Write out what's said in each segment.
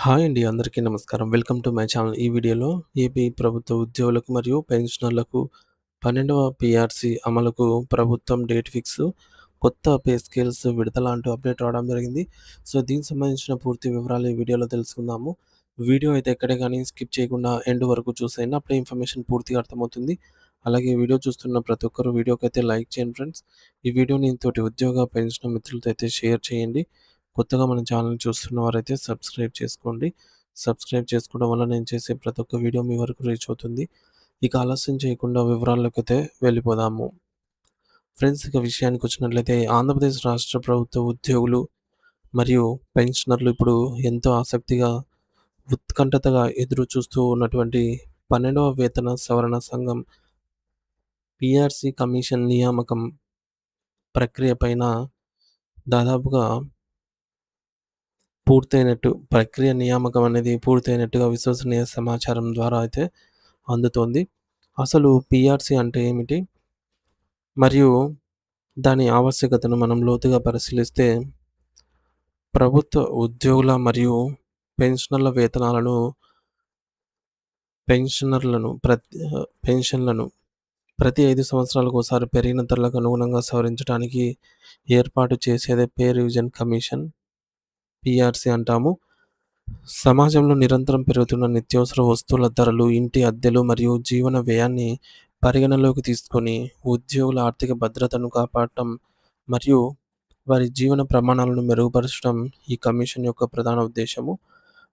Hi అండి. అందరికీ నమస్కారం. Welcome to my channel. ఈ వీడియోలో ఏపీ ప్రభుత్వ ఉద్యోగులకు మరియు పెన్షనర్లకు 12వ పీఆర్సీ అమలుకు ప్రభుత్వం డేట్ ఫిక్స్, కొత్త పే స్కేల్స్ విడుదల అంటూ అప్డేట్ రావడం జరిగింది. సో, దీనికి సంబంధించిన పూర్తి వివరాలు ఈ వీడియోలో తెలుసుకుందాము. వీడియో అయితే ఎక్కడే గానీ స్కిప్ చేయకుండా ఎండ్ వరకు చూసేయండి. అప్పుడే ఇన్ఫర్మేషన్ పూర్తిగా అర్థమవుతుంది. అలాగే వీడియో చూస్తున్న ప్రతి ఒక్కరు వీడియోకైతే లైక్ చేయండి ఫ్రెండ్స్. ఈ వీడియోని తోటి ఉద్యోగ, పెన్షనర్ మిత్రులతో అయితే షేర్ చేయండి. కొత్తగా మన ఛానల్ చూస్తున్న వారైతే సబ్స్క్రైబ్ చేసుకోండి. సబ్స్క్రైబ్ చేసుకోవడం వల్ల నేను చేసే ప్రతి ఒక్క వీడియో మీ వరకు రీచ్ అవుతుంది. ఇక ఆలస్యం చేయకుండా వివరాల్లోకైతే వెళ్ళిపోదాము. ఫ్రెండ్స్, ఇక విషయానికొచ్చినట్లయితే ఆంధ్రప్రదేశ్ రాష్ట్ర ప్రభుత్వ ఉద్యోగులు మరియు పెన్షనర్లు ఇప్పుడు ఎంతో ఆసక్తిగా, ఉత్కంఠతగా ఎదురు చూస్తూ ఉన్నటువంటి 12వ వేతన సవరణ సంఘం పీఆర్సీ కమిషన్ నియామకం ప్రక్రియ పైన దాదాపుగా ప్రక్రియ నియామకం అనేది పూర్తయినట్టుగా విశ్వసనీయ సమాచారం ద్వారా అయితే అందుతోంది. అసలు పీఆర్సీ అంటే ఏమిటి? మరియు దాని ఆవశ్యకతను మనం లోతుగా పరిశీలిస్తే, ప్రభుత్వ ఉద్యోగుల మరియు పెన్షనర్ల వేతనాలను పెన్షనర్లను ప్రతి పెన్షన్లను ప్రతి 5 సంవత్సరాలకోసారి పెరిగిన ధరలకు అనుగుణంగా సవరించడానికి ఏర్పాటు చేసేదే పే రివిజన్ కమిషన్, పీఆర్సీ అంటాము. సమాజంలో నిరంతరం పెరుగుతున్న నిత్యావసర వస్తువుల ధరలు, ఇంటి అద్దెలు మరియు జీవన వ్యయాన్ని పరిగణనలోకి తీసుకొని ఉద్యోగుల ఆర్థిక భద్రతను కాపాడటం మరియు వారి జీవన ప్రమాణాలను మెరుగుపరచడం ఈ కమిషన్ యొక్క ప్రధాన ఉద్దేశము.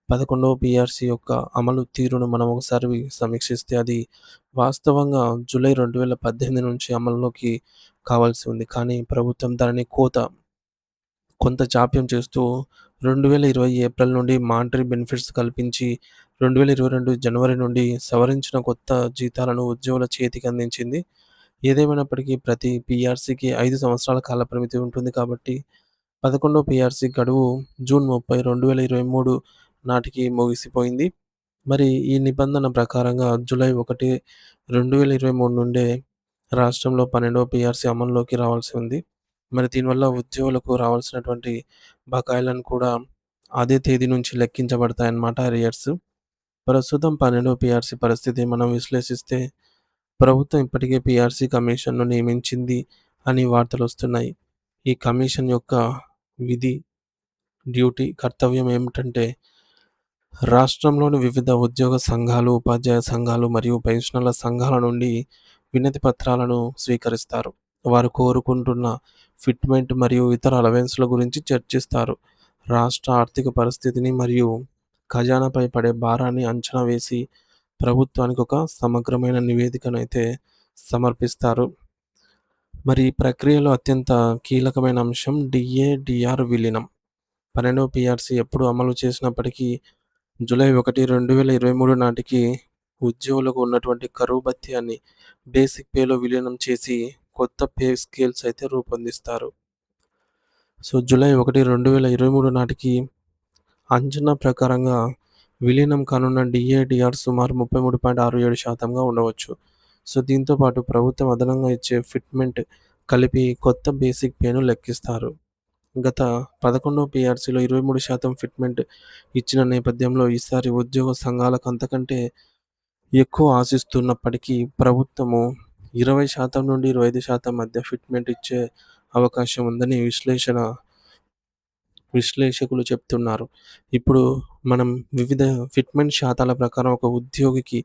11వ పీఆర్సీ యొక్క అమలు తీరును మనం ఒకసారి సమీక్షిస్తే అది వాస్తవంగా జూలై 2018 నుంచి అమల్లోకి కావాల్సి ఉంది. కానీ ప్రభుత్వం దానిని కొంత జాప్యం చేస్తూ 2020 ఏప్రిల్ నుండి మానిటరీ బెనిఫిట్స్ కల్పించి 2022 జనవరి నుండి సవరించిన కొత్త జీతాలను ఉద్యోగుల చేతికి అందించింది. ఏదేమైనప్పటికీ ప్రతి పీఆర్సీకి 5 సంవత్సరాల కాలపరిమితి ఉంటుంది కాబట్టి 11వ పీఆర్సీ గడువు జూన్ 30, 2023 నాటికి ముగిసిపోయింది. మరి ఈ నిబంధన ప్రకారంగా జూలై 1, 2023 నుండే రాష్ట్రంలో 12వ పీఆర్సీ అమల్లోకి రావాల్సి ఉంది. మరి దీనివల్ల ఉద్యోగులకు రావాల్సినటువంటి బకాయిలను కూడా అదే తేదీ నుంచి లెక్కించబడతాయన్నమాట, అరియర్స్. ప్రస్తుతం 12వ పీఆర్సీ పరిస్థితి మనం విశ్లేషిస్తే, ప్రభుత్వం ఇప్పటికే పీఆర్సీ కమిషన్‌ను నియమించింది అని వార్తలొస్తున్నాయి. ఈ కమిషన్ యొక్క విధి, కర్తవ్యం ఏమిటంటే, రాష్ట్రంలోని వివిధ ఉద్యోగ సంఘాలు, ఉపాధ్యాయ సంఘాలు మరియు పెన్షనర్ల సంఘాల నుండి వినతి పత్రాలను స్వీకరిస్తారు. వారు కోరుకుంటున్న ఫిట్‌మెంట్ మరియు ఇతర అలవెన్స్‌ల గురించి చర్చిస్తారు. రాష్ట్ర ఆర్థిక పరిస్థితిని మరియు ఖజానాపై పడే భారాన్ని అంచనా వేసి ప్రభుత్వానికి ఒక సమగ్రమైన నివేదికనైతే సమర్పిస్తారు. మరి ఈ ప్రక్రియలో అత్యంత కీలకమైన అంశం డిఆర్ విలీనం. 12వ పీఆర్సీ ఎప్పుడు అమలు చేసినప్పటికీ జూలై 1, 2023 నాటికి ఉద్యోగులకు ఉన్నటువంటి కరువు భత్యాన్ని బేసిక్ పేలో విలీనం చేసి కొత్త పే స్కేల్స్ అయితే రూపొందిస్తారు. సో, జూలై 1, 2023 నాటికి అంచనా ప్రకారంగా విలీనం కానున్న డిఆర్ సుమారు 33.67% ఉండవచ్చు. సో, దీంతో పాటు ప్రభుత్వం అదనంగా ఇచ్చే ఫిట్‌మెంట్ కలిపి కొత్త బేసిక్ పేను లెక్కిస్తారు. గత 11వ పీఆర్సీలో 23% ఫిట్‌మెంట్ ఇచ్చిన నేపథ్యంలో ఈసారి ఉద్యోగ సంఘాలకు అంతకంటే ఎక్కువ ఆశిస్తున్నప్పటికీ ప్రభుత్వము 20% నుండి 25% మధ్య ఫిట్‌మెంట్ ఇచ్చే అవకాశం ఉందని విశ్లేషకులు చెప్తున్నారు. ఇప్పుడు మనం వివిధ ఫిట్‌మెంట్ శాతాల ప్రకారం ఒక ఉద్యోగికి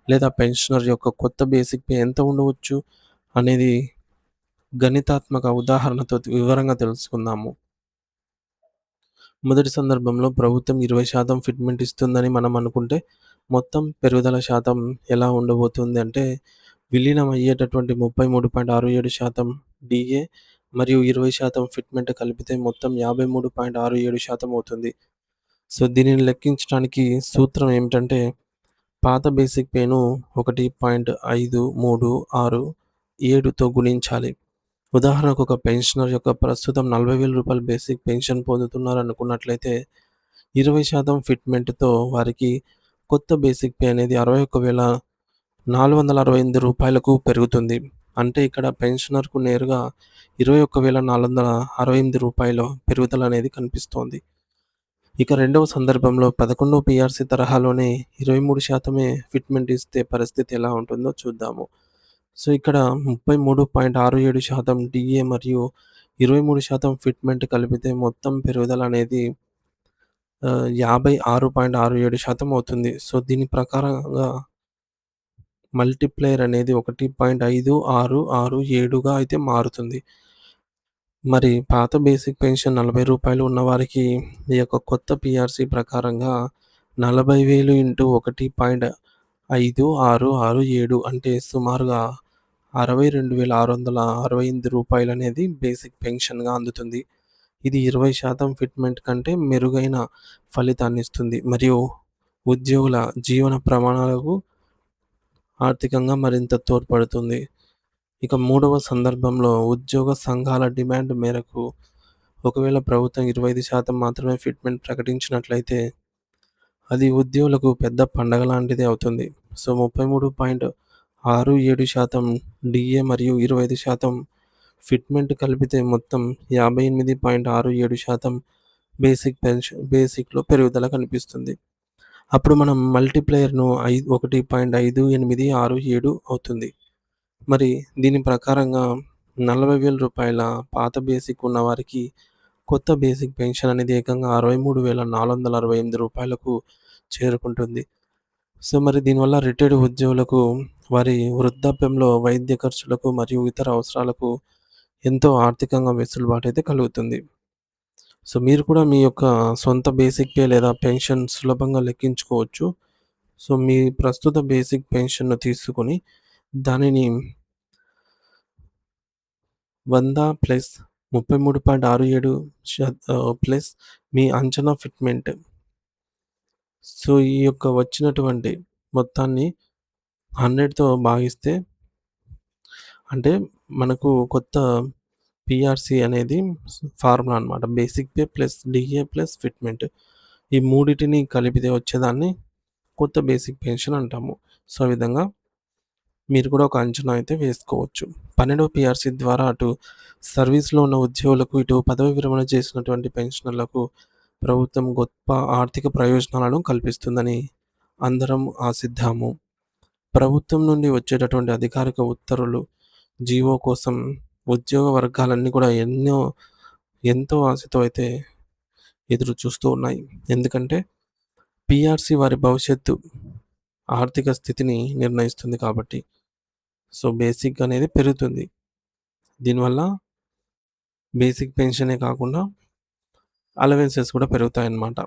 లేదా పెన్షనర్ యొక్క కొత్త బేసిక్ పే ఎంత ఉండవచ్చు అనేది గణితాత్మక ఉదాహరణతో వివరంగా తెలుసుకుందాము. మొదటి సందర్భంలో ప్రభుత్వం 20% ఫిట్‌మెంట్ ఇస్తుందని మనం అనుకుంటే, మొత్తం పెరుగుదల శాతం ఎలా ఉండబోతుంది అంటే, విలీనం అయ్యేటటువంటి 33.67% డిఏ మరియు 20% ఫిట్‌మెంట్ కలిపితే మొత్తం 53.67% అవుతుంది. సో, దీనిని లెక్కించడానికి సూత్రం ఏమిటంటే, పాత బేసిక్ పేను 1.5367తో గుణించాలి. ఉదాహరణకు ఒక పెన్షనర్ యొక్క ప్రస్తుతం రూ. 40,000 బేసిక్ పెన్షన్ పొందుతున్నారనుకున్నట్లయితే 20% ఫిట్‌మెంట్‌తో వారికి కొత్త బేసిక్ పే అనేది రూ. 61,468కు పెరుగుతుంది. అంటే ఇక్కడ పెన్షనర్‌కు నేరుగా రూ. 21,468 పెరుగుదల అనేది కనిపిస్తోంది. ఇక రెండవ సందర్భంలో 11 పీఆర్సీ తరహాలోనే 23% ఫిట్‌మెంట్ ఇస్తే పరిస్థితి ఎలా ఉంటుందో చూద్దాము. సో, ఇక్కడ 33.67% డీఏ మరియు 23% ఫిట్‌మెంట్ కలిపితే మొత్తం పెరుగుదల అనేది 56.67% అవుతుంది. సో, దీని ప్రకారంగా మల్టిప్లైయర్ అనేది 1.5667గా అయితే మారుతుంది. మరి పాత బేసిక్ పెన్షన్ రూ. 40 ఉన్నవారికి ఈ యొక్క కొత్త పీఆర్సీ ప్రకారంగా 40,000 ఇంటూ 1.5667 అంటే సుమారుగా రూ. 62,668 అనేది బేసిక్ పెన్షన్‌గా అందుతుంది. ఇది 20% ఫిట్‌మెంట్ కంటే మెరుగైన ఫలితాన్నిస్తుంది మరియు ఉద్యోగుల జీవన ప్రమాణాలకు ఆర్థికంగా మరింత తోడ్పడుతుంది. ఇక మూడవ సందర్భంలో ఉద్యోగ సంఘాల డిమాండ్ మేరకు ఒకవేళ ప్రభుత్వం 25% మాత్రమే ఫిట్‌మెంట్ ప్రకటించినట్లయితే అది ఉద్యోగులకు పెద్ద పండగ లాంటిదే అవుతుంది. సో, 33.67% డీఏ మరియు 25% ఫిట్‌మెంట్ కలిపితే మొత్తం 58.67% బేసిక్‌లో పెరుగుదల కనిపిస్తుంది. అప్పుడు మనం మల్టిప్లైయర్‌ను 1.5867 అవుతుంది. మరి దీని ప్రకారంగా రూ. 40,000 పాత బేసిక్ ఉన్నవారికి కొత్త బేసిక్ పెన్షన్ అనేది ఏకంగా రూ. 63,468కు చేరుకుంటుంది. సో, మరి దీనివల్ల రిటైర్డ్ ఉద్యోగులకు వారి వృద్ధాప్యంలో వైద్య ఖర్చులకు మరియు ఇతర అవసరాలకు ఎంతో ఆర్థికంగా వెసులుబాటు అయితే కలుగుతుంది. సో, మీరు కూడా మీ యొక్క సొంత బేసిక్ పే లేదా పెన్షన్ సులభంగా లెక్కించుకోవచ్చు. సో, మీ ప్రస్తుత బేసిక్ పెన్షన్‌ను తీసుకొని దానిని 100 ప్లస్ 33.67 ప్లస్ మీ అంచనా ఫిట్‌మెంట్. సో, ఈ యొక్క వచ్చినటువంటి మొత్తాన్ని 100తో భాగిస్తే అంటే మనకు కొత్త పీఆర్సీ అనేది ఫార్ములా అనమాట. Basic pay plus DA plus fitment. ఈ మూడిటిని కలిపితే వచ్చేదాన్ని కొత్త బేసిక్ పెన్షన్ అంటాము. సో, ఆ విధంగా మీరు కూడా ఒక అంచనా అయితే వేసుకోవచ్చు. 12వ పీఆర్సీ ద్వారా అటు సర్వీస్‌లో ఉన్న ఉద్యోగులకు, ఇటు పదవి విరమణ చేసినటువంటి పెన్షనర్లకు ప్రభుత్వం గొప్ప ఆర్థిక ప్రయోజనాలను కల్పిస్తుందని అందరం ఆశిద్దాము. ప్రభుత్వం నుండి వచ్చేటటువంటి అధికారిక ఉత్తర్వులు, జీవో కోసం ఉద్యోగ వర్గాలన్నీ కూడా ఎంతో ఆశతో అయితే ఎదురు చూస్తూ ఉన్నాయి. ఎందుకంటే పీఆర్సీ వారి భవిష్యత్తు ఆర్థిక స్థితిని నిర్ణయిస్తుంది కాబట్టి. సో, బేసిక్ అనేది పెరుగుతుంది. దీనివల్ల బేసిక్ పెన్షనే కాకుండా అలవెన్సెస్ కూడా పెరుగుతాయన్నమాట.